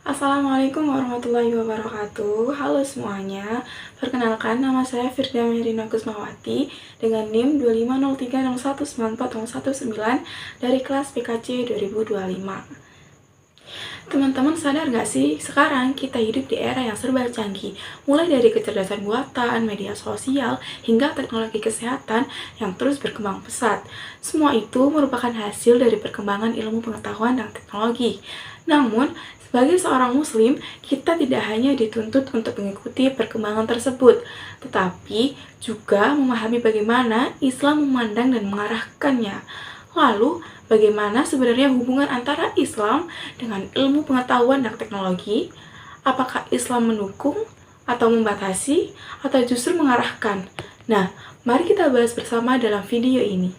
Assalamualaikum warahmatullahi wabarakatuh. Halo semuanya. Perkenalkan, nama saya Firda Merina Kusmawati dengan NIM 25030194019 dari kelas PKC 2025. Teman-teman sadar nggak sih, sekarang kita hidup di era yang serba canggih, mulai dari kecerdasan buatan, media sosial, hingga teknologi kesehatan yang terus berkembang pesat. Semua itu merupakan hasil dari perkembangan ilmu pengetahuan dan teknologi. Namun, sebagai seorang muslim, kita tidak hanya dituntut untuk mengikuti perkembangan tersebut, tetapi juga memahami bagaimana Islam memandang dan mengarahkannya. Lalu, bagaimana sebenarnya hubungan antara Islam dengan ilmu pengetahuan dan teknologi? Apakah Islam mendukung atau membatasi atau justru mengarahkan? Nah, mari kita bahas bersama dalam video ini.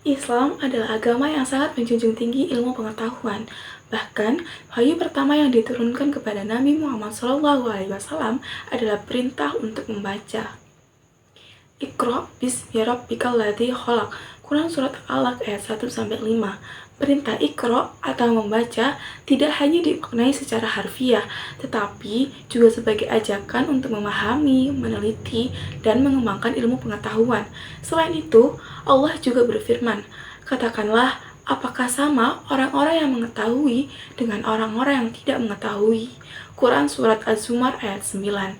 Islam adalah agama yang sangat menjunjung tinggi ilmu pengetahuan. Bahkan, wahyu pertama yang diturunkan kepada Nabi Muhammad SAW adalah perintah untuk membaca. Iqra bismi rabbikal ladzi khalaq. Quran Surat Al-Alaq ayat 1-5. Perintah Iqra atau membaca tidak hanya dimaknai secara harfiah, tetapi juga sebagai ajakan untuk memahami, meneliti, dan mengembangkan ilmu pengetahuan. Selain itu, Allah juga berfirman, "Katakanlah, apakah sama orang-orang yang mengetahui dengan orang-orang yang tidak mengetahui?" Quran Surat Az-Zumar ayat 9.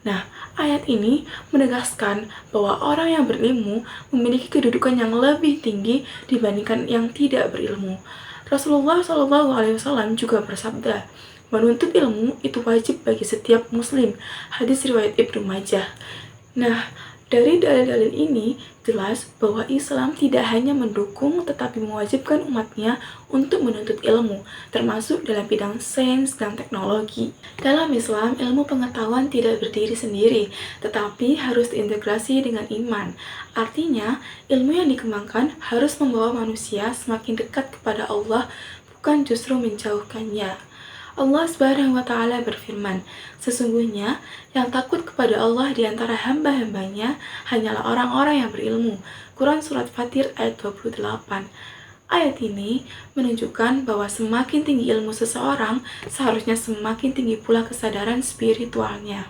Nah, ayat ini menegaskan bahwa orang yang berilmu memiliki kedudukan yang lebih tinggi dibandingkan yang tidak berilmu. Rasulullah SAW juga bersabda, menuntut ilmu itu wajib bagi setiap muslim. Hadis riwayat Ibnu Majah. Nah, dari dalil-dalil ini jelas bahwa Islam tidak hanya mendukung tetapi mewajibkan umatnya untuk menuntut ilmu, termasuk dalam bidang sains dan teknologi. Dalam Islam, ilmu pengetahuan tidak berdiri sendiri, tetapi harus diintegrasi dengan iman. Artinya, ilmu yang dikembangkan harus membawa manusia semakin dekat kepada Allah, bukan justru menjauhkannya. Allah Subhanahu wa Ta'ala berfirman, "Sesungguhnya yang takut kepada Allah di antara hamba-hambanya hanyalah orang-orang yang berilmu." Quran Surat Fatir ayat 28. Ayat ini menunjukkan bahwa semakin tinggi ilmu seseorang, seharusnya semakin tinggi pula kesadaran spiritualnya.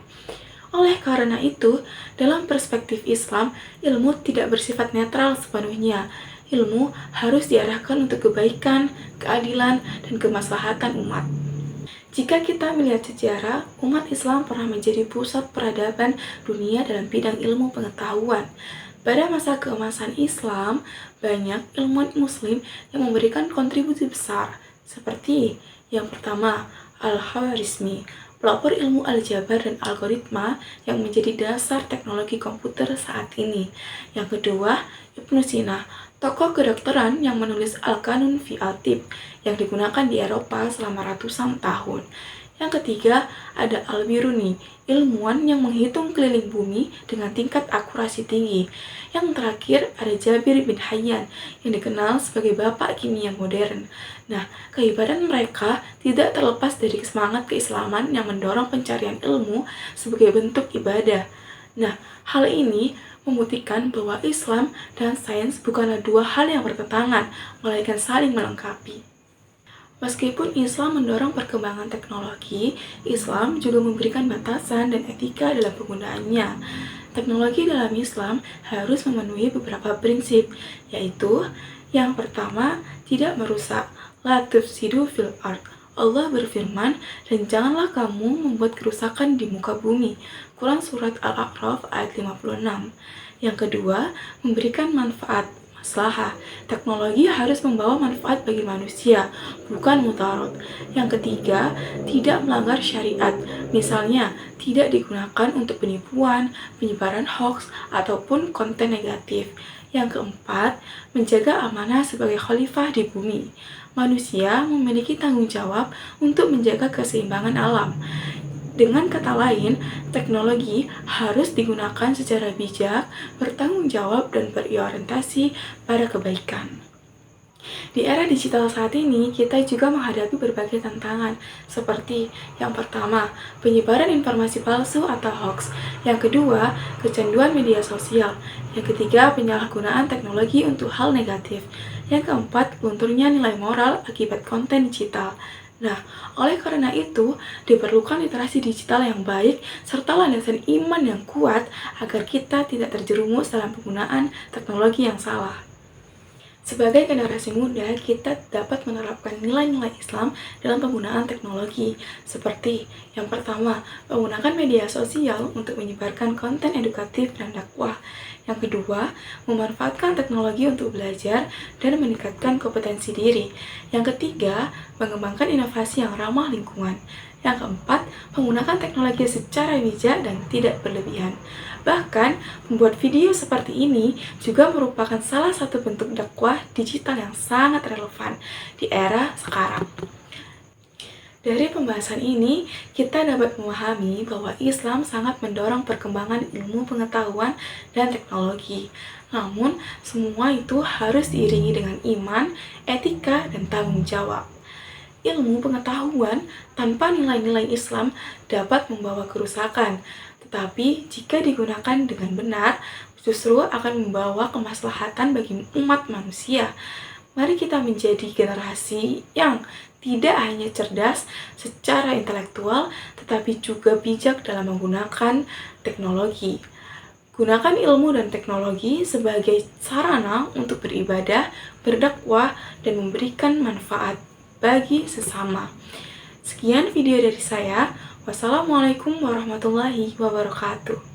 Oleh karena itu, dalam perspektif Islam, ilmu tidak bersifat netral sepenuhnya. Ilmu harus diarahkan untuk kebaikan, keadilan, dan kemaslahatan umat. Jika kita melihat sejarah, umat Islam pernah menjadi pusat peradaban dunia dalam bidang ilmu pengetahuan. Pada masa keemasan Islam, banyak ilmuwan muslim yang memberikan kontribusi besar, seperti yang pertama, Al-Khwarizmi, pelopor ilmu aljabar dan algoritma yang menjadi dasar teknologi komputer saat ini. Yang kedua, Ibnu Sina, tokoh kedokteran yang menulis Al-Qanun fi Al-Tibb yang digunakan di Eropa selama ratusan tahun. Yang ketiga, ada Al-Biruni, ilmuwan yang menghitung keliling bumi dengan tingkat akurasi tinggi. Yang terakhir, ada Jabir bin Hayyan yang dikenal sebagai bapak kimia modern. Nah, kehebatan mereka tidak terlepas dari semangat keislaman yang mendorong pencarian ilmu sebagai bentuk ibadah. Nah, hal ini membuktikan bahwa Islam dan sains bukanlah dua hal yang bertentangan, melainkan saling melengkapi. Meskipun Islam mendorong perkembangan teknologi, Islam juga memberikan batasan dan etika dalam penggunaannya. Teknologi dalam Islam harus memenuhi beberapa prinsip, yaitu yang pertama, tidak merusak, la tufsidu fil ard. Allah berfirman, "Dan janganlah kamu membuat kerusakan di muka bumi." Quran Surat Al-A'raf ayat 56. Yang kedua, memberikan manfaat, maslahah. Teknologi harus membawa manfaat bagi manusia, bukan mudarat. Yang ketiga, tidak melanggar syariat. Misalnya, tidak digunakan untuk penipuan, penyebaran hoax, ataupun konten negatif. Yang keempat, menjaga amanah sebagai khalifah di bumi. Manusia memiliki tanggung jawab untuk menjaga keseimbangan alam. Dengan kata lain, teknologi harus digunakan secara bijak, bertanggung jawab, dan berorientasi pada kebaikan. Di era digital saat ini, kita juga menghadapi berbagai tantangan, seperti yang pertama, penyebaran informasi palsu atau hoax. Yang kedua, kecanduan media sosial. Yang ketiga, penyalahgunaan teknologi untuk hal negatif. Yang keempat, lunturnya nilai moral akibat konten digital. Nah, oleh karena itu, diperlukan literasi digital yang baik serta landasan iman yang kuat agar kita tidak terjerumus dalam penggunaan teknologi yang salah. Sebagai generasi muda, kita dapat menerapkan nilai-nilai Islam dalam penggunaan teknologi, seperti yang pertama, menggunakan media sosial untuk menyebarkan konten edukatif dan dakwah. Yang kedua, memanfaatkan teknologi untuk belajar dan meningkatkan kompetensi diri. Yang ketiga, mengembangkan inovasi yang ramah lingkungan. Yang keempat, menggunakan teknologi secara bijak dan tidak berlebihan. Bahkan, membuat video seperti ini juga merupakan salah satu bentuk dakwah digital yang sangat relevan di era sekarang. Dari pembahasan ini, kita dapat memahami bahwa Islam sangat mendorong perkembangan ilmu pengetahuan dan teknologi. Namun, semua itu harus diiringi dengan iman, etika, dan tanggung jawab. Ilmu pengetahuan tanpa nilai-nilai Islam dapat membawa kerusakan, tetapi jika digunakan dengan benar, justru akan membawa kemaslahatan bagi umat manusia. Mari kita menjadi generasi yang tidak hanya cerdas secara intelektual, tetapi juga bijak dalam menggunakan teknologi. Gunakan ilmu dan teknologi sebagai sarana untuk beribadah, berdakwah, dan memberikan manfaat bagi sesama. Sekian video dari saya. Wassalamualaikum warahmatullahi wabarakatuh.